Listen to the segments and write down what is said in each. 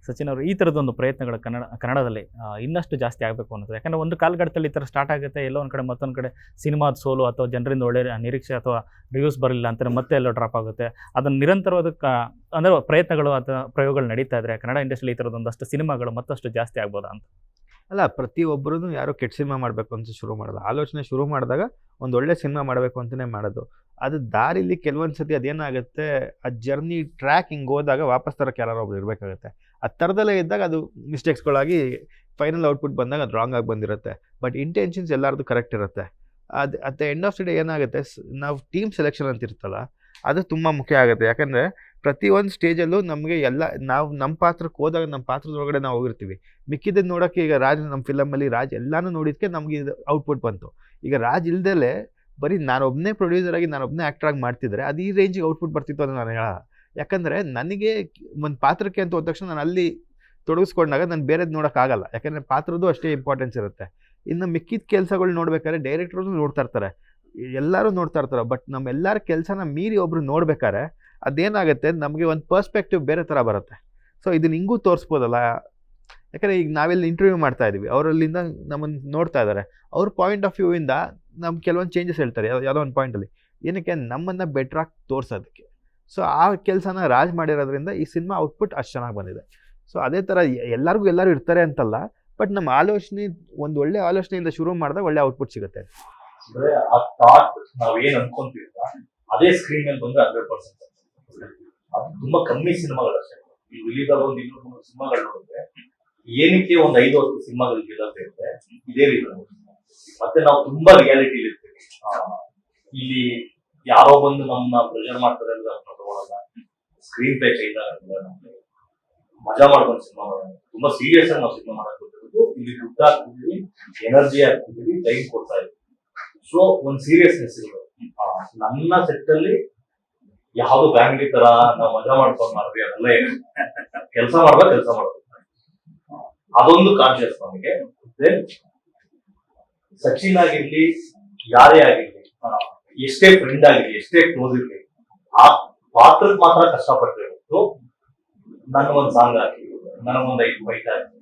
ಸಚಿನ್ ಅವರು ಈ ಥರದೊಂದು ಪ್ರಯತ್ನಗಳು ಕನ್ನಡದಲ್ಲಿ ಇನ್ನಷ್ಟು ಜಾಸ್ತಿ ಆಗಬೇಕು ಅನ್ನೋದು. ಯಾಕಂದರೆ ಒಂದು ಕಾಲಘಟ್ಟದಲ್ಲಿ ಈ ಥರ ಸ್ಟಾರ್ಟ್ ಆಗುತ್ತೆ, ಎಲ್ಲೋ ಒಂದು ಕಡೆ ಮತ್ತೊಂದು ಕಡೆ ಸಿನಿಮಾದ ಸೋಲು ಅಥವಾ ಜನರಿಂದ ಒಳ್ಳೆ ನಿರೀಕ್ಷೆ ಅಥವಾ ರಿವ್ಯೂಸ್ ಬರಲಿಲ್ಲ ಅಂತಾರೆ, ಮತ್ತೆ ಎಲ್ಲೋ ಡ್ರಾಪ್ ಆಗುತ್ತೆ. ಅದನ್ನು ನಿರಂತರವಾದ ಅಂದರೆ ಪ್ರಯತ್ನಗಳು ಅಥವಾ ಪ್ರಯೋಗಗಳು ನಡೀತಾ ಇದ್ದರೆ ಕನ್ನಡ ಇಂಡಸ್ಟ್ರಿಯಲ್ಲಿ ಈ ಥರದೊಂದಷ್ಟು ಸಿನಿಮಾಗಳು ಮತ್ತಷ್ಟು ಜಾಸ್ತಿ ಆಗ್ಬೋದಾ ಅಂತ. ಅಲ್ಲ, ಪ್ರತಿಯೊಬ್ಬರೂ ಯಾರೋ ಕೆಟ್ಟ ಸಿನಿಮಾ ಮಾಡಬೇಕು ಅಂತ ಶುರು ಮಾಡೋದು. ಆಲೋಚನೆ ಶುರು ಮಾಡಿದಾಗ ಒಂದು ಒಳ್ಳೆ ಸಿನಿಮಾ ಮಾಡಬೇಕು ಅಂತಲೇ ಮಾಡೋದು. ಅದು ದಾರಿಲಿ ಕೆಲವೊಂದು ಸತಿ ಅದೇನಾಗುತ್ತೆ, ಆ ಜರ್ನಿ ಟ್ರ್ಯಾಕ್ ಹಿಂಗೆ ಹೋದಾಗ ವಾಪಸ್ ತರಕ್ಕೆ ಯಾರೋ ಒಬ್ರು ಇರಬೇಕಾಗುತ್ತೆ. ಆ ಥರದಲ್ಲೇ ಇದ್ದಾಗ ಅದು ಮಿಸ್ಟೇಕ್ಸ್ಗಳಾಗಿ ಫೈನಲ್ ಔಟ್ಪುಟ್ ಬಂದಾಗ ಅದು ರಾಂಗ್ ಆಗಿ ಬಂದಿರುತ್ತೆ. ಬಟ್ ಇಂಟೆನ್ಷನ್ಸ್ ಎಲ್ಲರದು ಕರೆಕ್ಟ್ ಇರುತ್ತೆ. ಅದು at the end of the day ಏನಾಗುತ್ತೆ, ನಾವು ಟೀಮ್ ಸೆಲೆಕ್ಷನ್ ಅಂತ ಇರ್ತಲ್ಲ, ಅದು ತುಂಬ ಮುಖ್ಯ ಆಗುತ್ತೆ. ಯಾಕಂದರೆ ಪ್ರತಿಯೊಂದು ಸ್ಟೇಜಲ್ಲೂ ನಮಗೆ ನಾವು ನಮ್ಮ ಪಾತ್ರಕ್ಕೆ ಹೋದಾಗ ನಮ್ಮ ಪಾತ್ರದೊಳಗಡೆ ನಾವು ಹೋಗಿರ್ತೀವಿ. ಮಿಕ್ಕಿದ್ದನ್ನು ನೋಡೋಕ್ಕೆ ಈಗ ರಾಜ್ ನಮ್ಮ ಫಿಲಮಲ್ಲಿ ರಾಜ್ ಎಲ್ಲನೂ ನೋಡಿದ್ದಕ್ಕೆ ನಮಗೆ ಇದು ಔಟ್ಪುಟ್ ಬಂತು. ಈಗ ರಾಜ್ ಇಲ್ದಲೇ ಬರೀ ನಾನೊಬ್ಬನೇ ಪ್ರೊಡ್ಯೂಸರಾಗಿ ನಾನೊಬ್ಬನೇ ಆ್ಯಕ್ಟ್ರಾಗಿ ಮಾಡ್ತಿದ್ರೆ ಅದು ಈ ರೇಂಜಿಗೆ ಔಟ್ಪುಟ್ ಬರ್ತಿತ್ತು ಅಂತ ನಾನು ಹೇಳ. ಯಾಕಂದರೆ ನನಗೆ ಒಂದು ಪಾತ್ರಕ್ಕೆ ಅಂತ ಹೋದ ತಕ್ಷಣ ನಾನು ಅಲ್ಲಿ ತೊಡಗಿಸ್ಕೊಂಡಾಗ ನಾನು ಬೇರೆದು ನೋಡೋಕ್ಕಾಗಲ್ಲ. ಯಾಕಂದರೆ ಪಾತ್ರದ್ದು ಅಷ್ಟೇ ಇಂಪಾರ್ಟೆನ್ಸ್ ಇರುತ್ತೆ. ಇನ್ನು ಮಿಕ್ಕಿದ ಕೆಲಸಗಳು ನೋಡ್ಬೇಕಾದ್ರೆ ಡೈರೆಕ್ಟ್ರು ನೋಡ್ತಾ ಇರ್ತಾರೆ, ಎಲ್ಲರೂ ನೋಡ್ತಾ ಇರ್ತಾರೆ. ಬಟ್ ನಮ್ಮೆಲ್ಲರ ಕೆಲಸನ ಮೀರಿ ಒಬ್ರು ನೋಡ್ಬೇಕಾದ್ರೆ ಅದೇನಾಗುತ್ತೆ, ನಮಗೆ ಒಂದು ಪರ್ಸ್ಪೆಕ್ಟಿವ್ ಬೇರೆ ಥರ ಬರುತ್ತೆ. ಸೊ ಇದನ್ನ ಹಿಂಗೂ ತೋರಿಸ್ಬೋದಲ್ಲ. ಯಾಕಂದರೆ ಈಗ ನಾವೆಲ್ಲ ಇಂಟರ್ವ್ಯೂ ಮಾಡ್ತಾ ಇದ್ದೀವಿ, ಅವರಲ್ಲಿಂದ ನಮ್ಮನ್ನು ನೋಡ್ತಾ ಇದ್ದಾರೆ. ಅವ್ರ ಪಾಯಿಂಟ್ ಆಫ್ ವ್ಯೂವಿಂದ ನಮ್ಗೆ ಕೆಲವೊಂದು ಚೇಂಜಸ್ ಹೇಳ್ತಾರೆ ಯಾವುದೋ ಒಂದು ಪಾಯಿಂಟಲ್ಲಿ, ಏನಕ್ಕೆ ನಮ್ಮನ್ನು ಬೆಟ್ರಾಗಿ ತೋರಿಸೋದಕ್ಕೆ. ಸೊ ಆ ಕೆಲಸನ ರಾಜ್ ಮಾಡಿರೋದ್ರಿಂದ ಈ ಸಿನಿಮಾ ಔಟ್ಪುಟ್ ಅಷ್ಟು ಚೆನ್ನಾಗಿ ಬಂದಿದೆ. ಸೊ ಅದೇ ಥರ ಎಲ್ಲರೂ ಇರ್ತಾರೆ ಅಂತಲ್ಲ, ಬಟ್ ನಮ್ಮ ಆಲೋಚನೆ ಒಂದು ಒಳ್ಳೆ ಆಲೋಚನೆಯಿಂದ ಶುರು ಮಾಡಿದಾಗ ಒಳ್ಳೆ ಔಟ್ಪುಟ್ ಸಿಗುತ್ತೆ. ಅಂದ್ರೆ ಆ ಥಾಟ್ ನಾವೇನು ಅನ್ಕೊಂತೀವಿ ಅದೇ ಸ್ಕ್ರೀನ್ ಮೇಲೆ ಬಂದ್ರೆ 100%. ಅದು ತುಂಬಾ ಕಮ್ಮಿ ಸಿನಿಮಾಗಳಷ್ಟೇ. ಈ ರಿಲೀಸ್ ಆಗೋ ಒಂದು 200-300 ಸಿನಿಮಾಗಳು ನೋಡಿದ್ರೆ ಏನಕ್ಕೆ ಒಂದು 5-10 ಸಿನಿಮಾಗಳು ಗೆಲ್ಲತ್ತೆ ಇರುತ್ತೆ ಇದೇ ರೀತಿ. ಮತ್ತೆ ನಾವು ತುಂಬಾ ರಿಯಾಲಿಟಿ ಇರ್ತೀವಿ. ಇಲ್ಲಿ ಯಾರೋ ಬಂದು ನಮ್ಮನ್ನ ಪ್ರೆಷರ್ ಮಾಡ್ತಾರೆ ಅಂದ್ರೆ ಅದನ್ನ ತಗೊಳಲ್ಲ. ಸ್ಕ್ರೀನ್ ಪ್ಲೇ ಚೇಂಜ್ ಆಗಲ್ಲ, ಮಜಾ ಮಾಡ್ಕೊಂಡು ಸಿನಿಮಾ ಮಾಡೋಣ. ತುಂಬಾ ಸೀರಿಯಸ್ ಆಗಿ ನಾವು ಸಿನಿಮಾ ಮಾಡಕ್ ಗೊತ್ತಿರೋದು. ಇಲ್ಲಿ ದುಡ್ಡು ಹಾಕ್ತಿದೀವಿ, ಎನರ್ಜಿ ಹಾಕ್ತಿದೀವಿ, ಟೈಮ್ ಕೊಡ್ತಾ ಇದೀವಿ. ಸೊ ಒಂದು ಸೀರಿಯಸ್ನೆಸ್ ಇರೋದು. ನನ್ನ ಸೆಟ್ ಅಲ್ಲಿ ಯಾವ್ದು ಫ್ಯಾಮಿಲಿ ತರ ನಾವು ಮಜಾ ಮಾಡ್ಕೊಂಡು ಮಾಡ್ತೀವಿ ಅದೆಲ್ಲ ಏನು, ಕೆಲಸ ಮಾಡ್ಬೇಕು. ಅದೊಂದು ಕಾನ್ಶಿಯಸ್ ನಮಗೆ. ಸಚಿನ್ ಆಗಿರ್ಲಿ, ಯಾರೇ ಆಗಿರ್ಲಿ, ಎಷ್ಟೇ ಫ್ರೆಂಡ್ ಆಗಿರ್ಲಿ, ಎಷ್ಟೇ ಕ್ಲೋಸ್ ಇರ್ಲಿ, ಆ ಪಾತ್ರಕ್ಕೆ ಮಾತ್ರ ಕಷ್ಟಪಟ್ಟಿರೋದು. ನನಗೊಂದು ಸಾಂಗ್ ಹಾಕಿ, ನನಗೊಂದು 5 ಫೈಟ್ ಹಾಕಿ,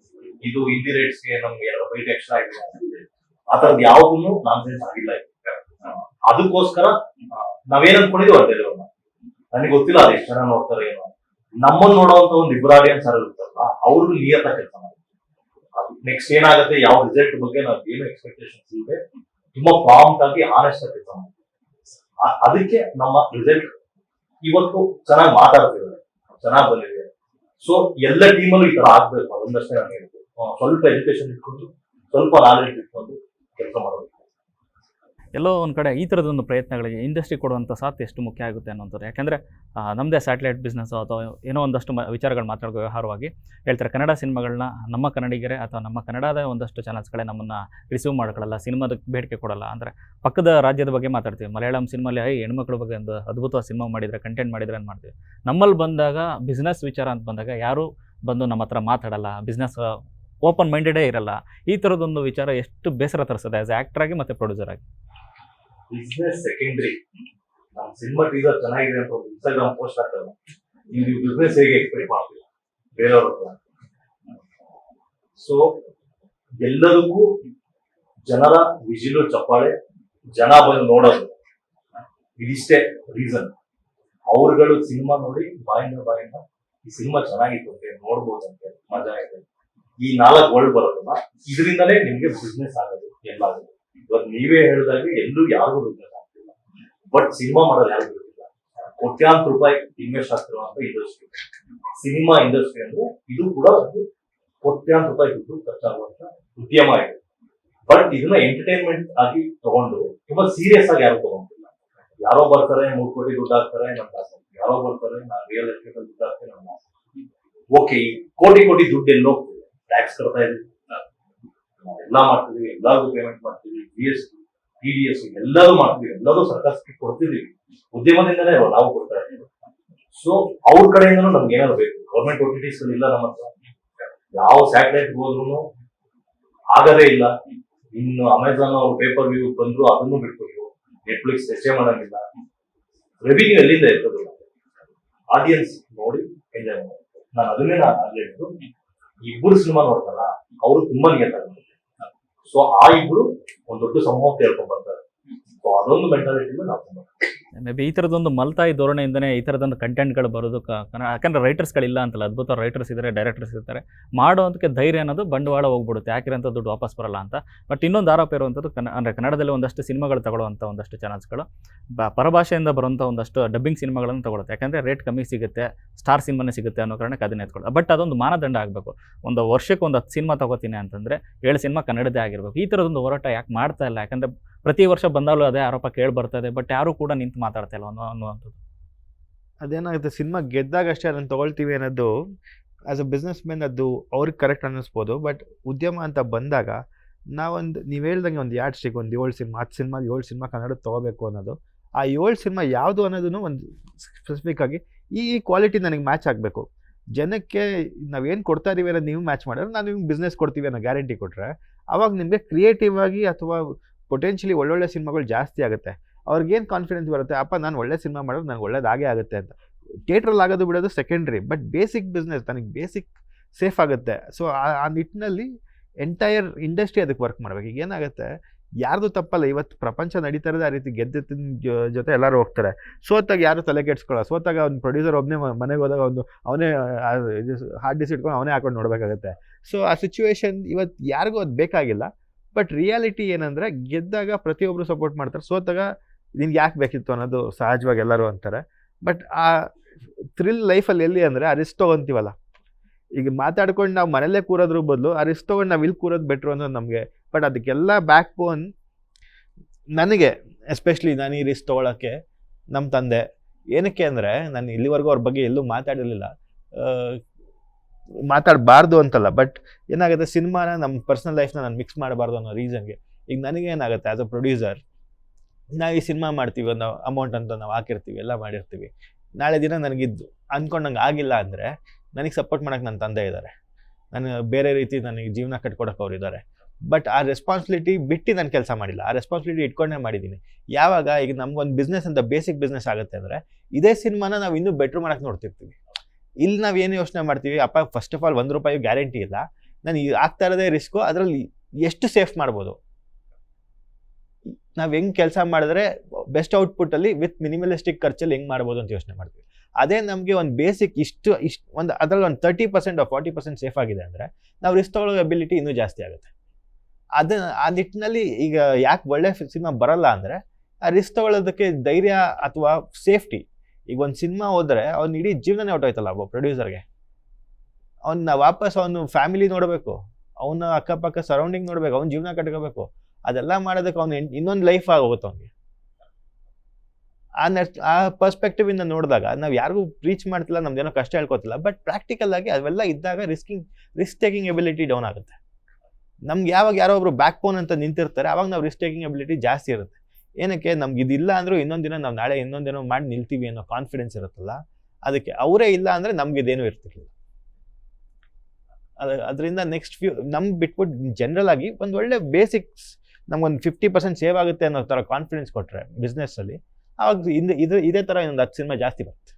ಇದು ಹಿಂದಿ ರೇಟ್ಸ್ಗೆ ನಮ್ಗೆ 2 ಫೈಟ್ ಎಕ್ಸ್ಟ್ರಾ ಆಗಿದೆ, ಆ ತರದ್ ಯಾವ್ದನ್ನು ನಾನ್ಸೆನ್ಸ್ ಆಗಿಲ್ಲ. ಅದಕ್ಕೋಸ್ಕರ ನಾವೇನ್ ಅನ್ಕೊಂಡಿದ್ವಿ ಅದೇ ನನಗೆ ಗೊತ್ತಿಲ್ಲ ಅದು ಎಷ್ಟು ಜನ ನೋಡ್ತಾರೆ ಏನೋ. ನಮ್ಮನ್ನು ನೋಡುವಂತ ಒಂದು ಇಬ್ಬರು ಆಡಿಯನ್ಸ್ ಯಾರು ಇರುತ್ತಲ್ಲ, ಅವ್ರು ನಿಯತ ಕೆಲಸ ಮಾಡಿ ನೆಕ್ಸ್ಟ್ ಏನಾಗುತ್ತೆ, ಯಾವ ರಿಸಲ್ಟ್ ಬಗ್ಗೆ ನಾವು ಏನು ಎಕ್ಸ್ಪೆಕ್ಟೇಷನ್ಸ್ ಇದೆ, ತುಂಬಾ ಪ್ರಾಂಪ್ಟ್ ಆಗಿ ಆನೆಸ್ಟ್ ಆಗಿ ಕೆಲಸ ಮಾಡಿ. ಅದಕ್ಕೆ ನಮ್ಮ ರಿಸಲ್ಟ್ ಇವತ್ತು ಚೆನ್ನಾಗಿ ಮಾತಾಡ್ತಿದ್ದಾರೆ, ಚೆನ್ನಾಗಿ ಬಂದಿದೆ. ಸೊ ಎಲ್ಲ ಟೀಮಲ್ಲೂ ಈ ತರ ಆಗ್ಬೇಕು. ಅದೊಂದಷ್ಟೇ ನಾನು ಹೇಳ್ತೀನಿ. ಸ್ವಲ್ಪ ಎಜುಕೇಶನ್ ಇಟ್ಕೊಂಡು, ಸ್ವಲ್ಪ ನಾಲೆಡ್ಜ್ ಇಟ್ಕೊಂಡು ಕೆಲಸ ಮಾಡಬೇಕು. ಎಲ್ಲೋ ಒಂದು ಕಡೆ ಈ ಥರದೊಂದು ಪ್ರಯತ್ನಗಳಿಗೆ ಇಂಡಸ್ಟ್ರಿ ಕೊಡುವಂಥ ಸಾಥ್ ಎಷ್ಟು ಮುಖ್ಯ ಆಗುತ್ತೆ ಅನ್ನೋಂಥದ್ದು. ಯಾಕೆಂದರೆ ನಮ್ಮದೇ ಸ್ಯಾಟಲೈಟ್ ಬಿಸ್ನೆಸ್ಸು ಅಥವಾ ಏನೋ ಒಂದಷ್ಟು ವಿಚಾರಗಳು ಮಾತಾಡೋ ವ್ಯವಹಾರವಾಗಿ ಹೇಳ್ತಾರೆ, ಕನ್ನಡ ಸಿನಿಮಾಗಳನ್ನ ನಮ್ಮ ಕನ್ನಡಿಗರೇ ಅಥವಾ ನಮ್ಮ ಕನ್ನಡದ ಒಂದಷ್ಟು ಚಾನಲ್ಸ್ಗಳೇ ನಮ್ಮನ್ನು ರಿಸೀವ್ ಮಾಡ್ಕೊಳ್ಳಲ್ಲ, ಸಿನಿಮಾದಕ್ಕೆ ಬೇಡಿಕೆ ಕೊಡಲ್ಲ. ಅಂದರೆ ಪಕ್ಕದ ರಾಜ್ಯದ ಬಗ್ಗೆ ಮಾತಾಡ್ತೀವಿ, ಮಲಯಾಳಂ ಸಿನಿಮಾಲಿ ಹೆಣ್ಮಕ್ಳ ಬಗ್ಗೆ ಒಂದು ಅದ್ಭುತವಾದ ಸಿನಿಮಾ ಮಾಡಿದರೆ, ಕಂಟೆಂಟ್ ಮಾಡಿದರೆ ಅಂತ ಮಾಡ್ತೀವಿ. ನಮ್ಮಲ್ಲಿ ಬಂದಾಗ ಬಿಸ್ನೆಸ್ ವಿಚಾರ ಅಂತ ಬಂದಾಗ ಯಾರೂ ಬಂದು ನಮ್ಮ ಹತ್ರ ಮಾತಾಡಲ್ಲ, ಬಿಸ್ನೆಸ್ ಓಪನ್ ಮೈಂಡೆಡೇ ಇರಲ್ಲ. ಈ ಥರದೊಂದು ವಿಚಾರ ಎಷ್ಟು ಬೇಸರ ತರಿಸ್ತದೆ ಆ್ಯಸ್ ಆ್ಯಕ್ಟರ್ ಆಗಿ ಮತ್ತು ಪ್ರೊಡ್ಯೂಸರ್ ಆಗಿ. Business secondary. ನಮ್ಮ ಸಿನಿಮಾ ಟೀಸರ್ ಚೆನ್ನಾಗಿದೆ ಅಂತ ಒಂದು ಇನ್ಸ್ಟಾಗ್ರಾಮ್ ಪೋಸ್ಟ್ ಹಾಕಲ್ಲ, ನೀವು ಬಿಸ್ನೆಸ್ ಹೇಗೆ ಎಕ್ಸ್ಪೆಕ್ಟ್ ಮಾಡ್ತೀವಿ ಬೇರೆಯವ್ರ ಹತ್ರ. ಸೊ ಎಲ್ಲದಕ್ಕೂ ಜನರ ವಿಜಿಲು, ಚಪ್ಪಾಳೆ, ಜನ ಬಂದು ನೋಡೋದು, ಇದಿಷ್ಟೇ ರೀಸನ್. ಅವ್ರುಗಳು ಸಿನಿಮಾ ನೋಡಿ ಬಾಯಿಂದ ಈ ಸಿನಿಮಾ ಚೆನ್ನಾಗಿತ್ತು ಅಂತೆ, ನೋಡ್ಬೋದಂತೆ, ಮಜಾ ಇದೆ, ಈ 4 ವರ್ಡ್ ಬರೋದಲ್ಲ, ಇದರಿಂದಲೇ ನಿಮ್ಗೆ ಬಿಸ್ನೆಸ್ ಆಗೋದು ಎಲ್ಲಾದ್ರೂ. ಇವಾಗ ನೀವೇ ಹೇಳಿದಾಗೆ ಎಲ್ಲೂ ಯಾರಿಗೂ ಬಿಸ್ನೆಸ್ ಆಗ್ತಿಲ್ಲ, ಬಟ್ ಸಿನಿಮಾ ಮಾಡೋದು ಯಾರಿಗೂ ಗೊತ್ತಿಲ್ಲ. ಕೋಟ್ಯಾಂತರ ರೂಪಾಯಿ ಇನ್ವೆಸ್ಟ್ ಆಗ್ತಿರುವಂತ ಇಂಡಸ್ಟ್ರಿ ಸಿನಿಮಾ ಇಂಡಸ್ಟ್ರಿ. ಅಂದ್ರೆ ಇದು ಕೂಡ ಒಂದು ಕೋಟ್ಯಾಂತರ ರೂಪಾಯಿ ದುಡ್ಡು ಖರ್ಚಾಗುವಂತ ಉದ್ಯಮ ಇದೆ. ಬಟ್ ಇದನ್ನ ಎಂಟರ್ಟೈನ್ಮೆಂಟ್ ಆಗಿ ತಗೊಂಡು ತುಂಬಾ ಸೀರಿಯಸ್ ಆಗಿ ಯಾರು ತಗೊಂಡಿಲ್ಲ. ಯಾರೋ ಬರ್ತಾರೆ 3 ಕೋಟಿ ದುಡ್ಡು ಹಾಕ್ತಾರೆ ನನ್ನ ಆಸೆ, ಯಾರೋ ಬರ್ತಾರೆ ನಾನು ರಿಯಲ್ ಎಸ್ಟೇಟ್ ದುಡ್ಡು ಹಾಕ್ತೇನೆ ನನ್ನ ಆಸೆ. ಓಕೆ, ಕೋಟಿ ದುಡ್ಡು ಎಲ್ಲೋ ಟ್ಯಾಕ್ಸ್ ಕಟ್ತಾ ಇದೀವಿ, ಎಲ್ಲ ಮಾಡ್ತಿದೀವಿ, ಎಲ್ಲರಿಗೂ ಪೇಮೆಂಟ್ ಮಾಡ್ತೀವಿ, GST, TDS ಎಲ್ಲರೂ ಮಾಡ್ತೀವಿ, ಎಲ್ಲರೂ ಸರ್ಕಾರಕ್ಕೆ ಕೊಡ್ತಿದೀವಿ, ಉದ್ಯಮದಿಂದನೇ ನಾವು ಕೊಡ್ತಾ ಇದ್ದೀವಿ. ಸೊ ಅವ್ರ ಕಡೆಯಿಂದನೂ ನಮ್ಗೆ ಏನಾದ್ರು ಬೇಕು. ಗೌರ್ಮೆಂಟ್ OTTs ಇಲ್ಲ ನಮ್ಮ ಹತ್ರ, ಯಾವ ಸ್ಯಾಟಲೈಟ್ ಹೋದ್ರು ಆಗದೇ ಇಲ್ಲ. ಇನ್ನು ಅಮೆಝಾನ್ ಅವ್ರು ಪೇಪರ್ ವ್ಯೂ ಬಂದ್ರು ಅದನ್ನು ಬಿಟ್ಕೊಟ್ಟು, ನೆಟ್ಫ್ಲಿಕ್ಸ್ ಹೆಚ್ಚೆ ಮಾಡಂಗಿಲ್ಲ. ರೆವಿನ್ಯೂ ಎಲ್ಲಿಂದ ಇರ್ತದೆ? ಆಡಿಯನ್ಸ್ ನೋಡಿ ಎಂಜಾಯ್ ಮಾಡಿ. ನಾನು ಅದನ್ನೇ ನಾನು ಆಗ್ಲೇ ಹೇಳಿದ್ದು, ಇಬ್ಬರು ಸಿನಿಮಾ ನೋಡ್ತಾರ ಅವರು ತುಂಬಾ ನಿಯತ. ಸೊ ಆ ಇಬ್ರು ಒಂದ್ ದೊಡ್ಡ ಸಮೂಹ ಕೇಳ್ಕೊಂಡ್ ಬರ್ತಾರೆ. ಸೊ ಅದೊಂದು ಮೆಂಟಾಲಿಟಿಯಿಂದ ನಾವು ಮೇ ಬಿ ಈ ಥರದೊಂದು ಮಲ್ತಾಯಿ ಧೋರಣೆಯಿಂದನೇ ಈ ಥರದೊಂದು ಕಂಟೆಂಟ್ಗಳು ಬರೋದು ಯಾಕಂದರೆ ರೈಟರ್ಸ್ಗಳಿಲ್ಲ ಅಂತಲ್ಲ, ಅದ್ಭುತ ರೈಟರ್ಸ್ ಇದ್ದಾರೆ, ಡೈರೆಕ್ಟರ್ಸ್ ಇರ್ತಾರೆ, ಮಾಡೋದಕ್ಕೆ ಧೈರ್ಯ ಅನ್ನೋದು ಬಂಡವಾಳ ಹೋಗ್ಬಿಡುತ್ತೆ, ಯಾಕಿರಂತ ದುಡ್ಡು ವಾಪಸ್ ಬರಲ್ಲ ಅಂತ. ಬಟ್ ಇನ್ನೊಂದು ಆರೋಪ ಇರುವಂಥದ್ದು ಅಂದರೆ ಕನ್ನಡದಲ್ಲಿ ಒಂದಷ್ಟು ಸಿನಿಮಾಗಳು ತಗೊಳ್ಳುವಂಥ ಒಂದಷ್ಟು ಚಾನಲ್ಸ್ಗಳು ಪರಭಾಷೆಯಿಂದ ಬರುವಂಥ ಒಂದಷ್ಟು ಡಬ್ಬಿಂಗ್ ಸಿನಿಮಾಗಳನ್ನು ತಗೊಳುತ್ತೆ, ಯಾಕಂದರೆ ರೇಟ್ ಕಮ್ಮಿ ಸಿಗುತ್ತೆ, ಸ್ಟಾರ್ ಸಿನಿಮಾನೇ ಸಿಗುತ್ತೆ ಅನ್ನೋ ಕಾರಣಕ್ಕೆ ಅದನ್ನೇ ಎತ್ಕೊಳ್ಳೋದು. ಬಟ್ ಅದೊಂದು ಮಾನದಂಡ ಆಗಬೇಕು. ಒಂದು ವರ್ಷಕ್ಕೆ ಒಂದು 10 ಸಿನಿಮಾ ತಗೋತೀನಿ ಅಂತಂದರೆ 7 ಸಿನಿಮಾ ಕನ್ನಡದೇ ಆಗಿರಬೇಕು. ಈ ಥರದೊಂದು ಹೋರಾಟ ಯಾಕೆ ಮಾಡ್ತಾ ಇಲ್ಲ? ಯಾಕಂದರೆ ಪ್ರತಿ ವರ್ಷ ಬಂದಾಗಲೂ ಅದೇ ಆರೋಪ ಕೇಳಿ ಬರ್ತದೆ, ಬಟ್ ಯಾರೂ ಕೂಡ ನಿಂತು ಮಾತಾಡ್ತಾ ಇಲ್ಲ ಅನ್ನುವಂಥದ್ದು. ಅದೇನಾಗುತ್ತೆ, ಸಿನಿಮಾ ಗೆದ್ದಾಗ ಅಷ್ಟೇ ಅದನ್ನು ತೊಗೊಳ್ತೀವಿ ಅನ್ನೋದು ಆ್ಯಸ್ ಅ ಬಿಸ್ನೆಸ್ ಮ್ಯಾನ್ ಅದು ಅವ್ರಿಗೆ ಕರೆಕ್ಟ್ ಅನ್ನಿಸ್ಬೋದು. ಬಟ್ ಉದ್ಯಮ ಅಂತ ಬಂದಾಗ ನೀವು ಹೇಳ್ದಂಗೆ ಒಂದು ಯಾಡ್ ಸ್ಟಿಕ್, ಒಂದು 7 ಸಿನಿಮಾ 10 ಸಿನಿಮಾ 7 ಸಿನಿಮಾ ಕನ್ನಡ ತೊಗೋಬೇಕು ಅನ್ನೋದು, ಆ 7 ಸಿನಿಮಾ ಯಾವುದು ಅನ್ನೋದನ್ನು ಒಂದು ಸ್ಪೆಸಿಫಿಕ್ ಆಗಿ ಈ ಕ್ವಾಲಿಟಿ ನನಗೆ ಮ್ಯಾಚ್ ಆಗಬೇಕು. ಜನಕ್ಕೆ ನಾವೇನು ಕೊಡ್ತಾ ಇದೀವಿ ಅನ್ನೋದು ನೀವು ಮ್ಯಾಚ್ ಮಾಡಿದ್ರೆ ನಾವು ನಿಮ್ಗೆ ಬಿಸ್ನೆಸ್ ಕೊಡ್ತೀವಿ ಅನ್ನೋ ಗ್ಯಾರಂಟಿ ಕೊಟ್ಟರೆ ಅವಾಗ ನಿಮಗೆ ಕ್ರಿಯೇಟಿವ್ ಆಗಿ ಅಥವಾ ಪೊಟೆನ್ಷಿಯಲಿ ಒಳ್ಳೊಳ್ಳೆ ಸಿನಿಮಾಗಳು ಜಾಸ್ತಿ ಆಗುತ್ತೆ. ಅವ್ರಿಗೇನು ಕಾನ್ಫಿಡೆನ್ಸ್ ಬರುತ್ತೆ, ಅಪ್ಪ ನಾನು ಒಳ್ಳೆ ಸಿನಿಮಾ ಮಾಡೋದು ನನಗೆ ಒಳ್ಳೇದಾಗೇ ಆಗುತ್ತೆ ಅಂತ. ಥಿಯೇಟ್ರಲ್ಲಿ ಆಗೋದು ಬಿಡೋದು ಸೆಕೆಂಡ್ರಿ, ಬಟ್ ಬೇಸಿಕ್ ಬಿಸ್ನೆಸ್ ನನಗೆ ಬೇಸಿಕ್ ಸೇಫ್ ಆಗುತ್ತೆ. ಸೊ ಆ ನಿಟ್ಟಿನಲ್ಲಿ ಎಂಟೈರ್ ಇಂಡಸ್ಟ್ರಿ ಅದಕ್ಕೆ ವರ್ಕ್ ಮಾಡಬೇಕು. ಈಗ ಏನಾಗುತ್ತೆ, ಯಾರ್ದು ತಪ್ಪಲ್ಲ, ಇವತ್ತು ಪ್ರಪಂಚ ನಡೀತಾ ಇರೋದು ಆ ರೀತಿ. ಗೆದ್ದಿನ ಜೊತೆ ಎಲ್ಲರೂ ಹೋಗ್ತಾರೆ. ಸೋತಾಗ ಯಾರು ತಲೆ ಕೆಡ್ಸ್ಕೊಳ್ಳೋ, ಸೋತಾಗ ಅವ್ನು ಪ್ರೊಡ್ಯೂಸರ್ ಒಬ್ಬನೇ ಮನೆಗೆ ಹೋದಾಗ ಅವನೇ ಹಾರ್ಡ್ ಡಿಸ್ಕ್ ಇಟ್ಕೊಂಡು ಅವನೇ ಹಾಕೊಂಡು ನೋಡಬೇಕಾಗುತ್ತೆ. ಸೊ ಆ ಸಿಚುವೇಶನ್ ಇವತ್ತು ಯಾರಿಗೂ ಅದು ಬೇಕಾಗಿಲ್ಲ. ಬಟ್ ರಿಯಾಲಿಟಿ ಏನಂದರೆ, ಗೆದ್ದಾಗ ಪ್ರತಿಯೊಬ್ಬರು ಸಪೋರ್ಟ್ ಮಾಡ್ತಾರೆ, ಸೋತಾಗ ನಿನ್ಗೆ ಯಾಕೆ ಬೇಕಿತ್ತು ಅನ್ನೋದು ಸಹಜವಾಗಿ ಎಲ್ಲರೂ ಅಂತಾರೆ. ಬಟ್ ಆ ಥ್ರಿಲ್ ಲೈಫಲ್ಲಿ ಎಲ್ಲಿ ಅಂದರೆ, ಆ ರಿಸ್ಕ್ ತೊಗೊತೀವಲ್ಲ, ಈಗ ಮಾತಾಡ್ಕೊಂಡು ನಾವು ಮನೆಯಲ್ಲೇ ಕೂರೋದ್ರ ಬದಲು ಆ ರಿಸ್ಕ್ ತೊಗೊಂಡು ನಾವು ಇಲ್ಲಿ ಕೂರೋದು ಬೆಟ್ರು ಅನ್ನೋದು ನಮಗೆ. ಬಟ್ ಅದಕ್ಕೆಲ್ಲ ಬ್ಯಾಕ್ ಬೋನ್ ನನಗೆ, ಎಸ್ಪೆಷಲಿ ನಾನು ಈ ರಿಸ್ಕ್ ತೊಗೊಳಕ್ಕೆ ನಮ್ಮ ತಂದೆ. ಏನಕ್ಕೆ ಅಂದರೆ, ನಾನು ಇಲ್ಲಿವರೆಗೂ ಅವ್ರ ಬಗ್ಗೆ ಎಲ್ಲೂ ಮಾತಾಡಿರಲಿಲ್ಲ, ಮಾತಾಡಬಾರ್ದು ಅಂತಲ್ಲ, ಬಟ್ ಏನಾಗುತ್ತೆ, ಸಿನಿಮಾನ ನಮ್ಮ ಪರ್ಸ್ನಲ್ ಲೈಫ್ನ ನಾನು ಮಿಕ್ಸ್ ಮಾಡಬಾರ್ದು ಅನ್ನೋ ರೀಸನ್ಗೆ. ಈಗ ನನಗೆ ಏನಾಗುತ್ತೆ, ಆ್ಯಸ್ ಅ ಪ್ರೊಡ್ಯೂಸರ್, ನಾವು ಈ ಸಿನಿಮಾ ಮಾಡ್ತೀವಿ, ಒಂದು ಅಮೌಂಟ್ ಅಂತ ನಾವು ಹಾಕಿರ್ತೀವಿ, ಎಲ್ಲ ಮಾಡಿರ್ತೀವಿ. ನಾಳೆ ದಿನ ನನಗಿದ್ದು ಅಂದ್ಕೊಂಡಂಗೆ ಆಗಿಲ್ಲ ಅಂದರೆ ನನಗೆ ಸಪೋರ್ಟ್ ಮಾಡೋಕ್ಕೆ ನನ್ನ ತಂದೆ ಇದ್ದಾರೆ, ನಾನು ಬೇರೆ ರೀತಿ ನನಗೆ ಜೀವನ ಕಟ್ಕೊಡೋಕೆ ಅವ್ರು ಇದ್ದಾರೆ. ಬಟ್ ಆ ರೆಸ್ಪಾನ್ಸಿಬಿಲಿಟಿ ಬಿಟ್ಟು ನಾನು ಕೆಲಸ ಮಾಡಿಲ್ಲ, ಆ ರೆಸ್ಪಾನ್ಸಿಬಿಲಿಟಿ ಇಟ್ಕೊಂಡೇ ಮಾಡಿದ್ದೀನಿ. ಯಾವಾಗ ಈಗ ನಮ್ಗೊಂದು ಬಿಸ್ನೆಸ್ ಅಂತ ಬೇಸಿಕ್ ಬಿಸ್ನೆಸ್ ಆಗುತ್ತೆ ಅಂದರೆ, ಇದೇ ಸಿನಿಮಾನ ನಾವು ಇನ್ನೂ ಬೆಟ್ರ್ ಮಾಡೋಕ್ಕೆ ನೋಡ್ತಿರ್ತೀವಿ. ಇಲ್ಲಿ ನಾವು ಏನು ಯೋಚನೆ ಮಾಡ್ತೀವಿ, ಅಪ್ಪ ಫಸ್ಟ್ ಆಫ್ ಆಲ್ ₹1 ಗ್ಯಾರಂಟಿ ಇಲ್ಲ, ನಾನು ಆಗ್ತಾ ಇರೋದೇ ರಿಸ್ಕು, ಅದರಲ್ಲಿ ಎಷ್ಟು ಸೇಫ್ ಮಾಡ್ಬೋದು, ನಾವು ಹೆಂಗೆ ಕೆಲಸ ಮಾಡಿದ್ರೆ ಬೆಸ್ಟ್ ಔಟ್ಪುಟ್ಟಲ್ಲಿ ವಿತ್ ಮಿನಿಮಲಿಸ್ಟಿಕ್ ಖರ್ಚಲ್ಲಿ ಹೆಂಗೆ ಮಾಡ್ಬೋದು ಅಂತ ಯೋಚನೆ ಮಾಡ್ತೀವಿ. ಅದೇ ನಮಗೆ ಒಂದು ಬೇಸಿಕ್ ಇಷ್ಟು ಒಂದು ಅದರಲ್ಲಿ ಒಂದು 30% 40% ಸೇಫ್ ಆಗಿದೆ ಅಂದರೆ ನಾವು ರಿಸ್ಕ್ ತೊಗೊಳ್ಳೋ ಎಬಿಲಿಟಿ ಇನ್ನೂ ಜಾಸ್ತಿ ಆಗುತ್ತೆ. ಆ ನಿಟ್ಟಿನಲ್ಲಿ ಈಗ ಯಾಕೆ ಒಳ್ಳೆ ಸಿನಿಮಾ ಬರಲ್ಲ ಅಂದರೆ, ಆ ರಿಸ್ಕ್ ತೊಗೊಳ್ಳೋದಕ್ಕೆ ಧೈರ್ಯ ಅಥವಾ ಸೇಫ್ಟಿ. ಈಗ ಒಂದು ಸಿನಿಮಾ ಹೋದರೆ ಅವ್ನು ಇಡೀ ಜೀವನನೇ ಹೊಟ್ಟೋಯ್ತಲ್ಲ ಒಬ್ಬ ಪ್ರೊಡ್ಯೂಸರ್ಗೆ. ವಾಪಸ್ ಅವನು ಫ್ಯಾಮಿಲಿ ನೋಡಬೇಕು, ಅವನ ಅಕ್ಕಪಕ್ಕ ಸರೌಂಡಿಂಗ್ ನೋಡಬೇಕು, ಅವ್ನ ಜೀವನ ಕಟ್ಕೋಬೇಕು. ಅದೆಲ್ಲ ಮಾಡೋದಕ್ಕೆ ಅವ್ನು ಇನ್ನೊಂದು ಲೈಫ್ ಆಗೋಗುತ್ತೆ ಅವ್ನಿಗೆ. ಆ ಪರ್ಸ್ಪೆಕ್ಟಿವ್ ಇಂದ ನೋಡಿದಾಗ ನಾವು ಯಾರಿಗೂ ರೀಚ್ ಮಾಡ್ತಿಲ್ಲ, ನಮ್ದೇನೋ ಕಷ್ಟ ಹೇಳ್ಕೊತಿಲ್ಲ. ಬಟ್ ಪ್ರಾಕ್ಟಿಕಲ್ ಆಗಿ ಅವೆಲ್ಲ ಇದ್ದಾಗ ರಿಸ್ಕ್ ಟೇಕಿಂಗ್ ಎಬಿಲಿಟಿ ಡೌನ್ ಆಗುತ್ತೆ. ನಮ್ಗೆ ಯಾವಾಗ ಯಾರೋ ಒಬ್ರು ಬ್ಯಾಕ್ ಬೋನ್ ಅಂತ ನಿಂತಿರ್ತಾರೆ, ಅವಾಗ ನಾವು ರಿಸ್ಕ್ ಟೇಕಿಂಗ್ ಎಬಿಲಿಟಿ ಜಾಸ್ತಿ ಇರುತ್ತೆ. ಏನಕ್ಕೆ, ನಮ್ಗೆ ಇದಿಲ್ಲ ಅಂದರೂ ಇನ್ನೊಂದಿನ ನಾವು ನಾಳೆ ಇನ್ನೊಂದೇನೋ ಮಾಡಿ ನಿಲ್ತೀವಿ ಅನ್ನೋ ಕಾನ್ಫಿಡೆನ್ಸ್ ಇರುತ್ತಲ್ಲ, ಅದಕ್ಕೆ. ಅವರೇ ಇಲ್ಲ ಅಂದರೆ ನಮ್ಗೆ ಇದೇನೂ ಇರ್ತಿರ್ಲಿಲ್ಲ. ಅದರಿಂದ ನೆಕ್ಸ್ಟ್ ನಮ್ಗೆ ಬಿಟ್ಬಿಟ್ಟು ಜನರಲ್ ಆಗಿ ಒಂದು ಒಳ್ಳೆ ಬೇಸಿಕ್ಸ್, ನಮ್ಗೊಂದು 50% ಸೇವ್ ಆಗುತ್ತೆ ಅನ್ನೋ ಥರ ಕಾನ್ಫಿಡೆನ್ಸ್ ಕೊಟ್ಟರೆ ಬಿಸ್ನೆಸ್ಸಲ್ಲಿ, ಆವಾಗ ಇದೇ ಥರ ಇನ್ನೊಂದು 10 ಸಿನಿಮಾ ಜಾಸ್ತಿ ಬರುತ್ತೆ.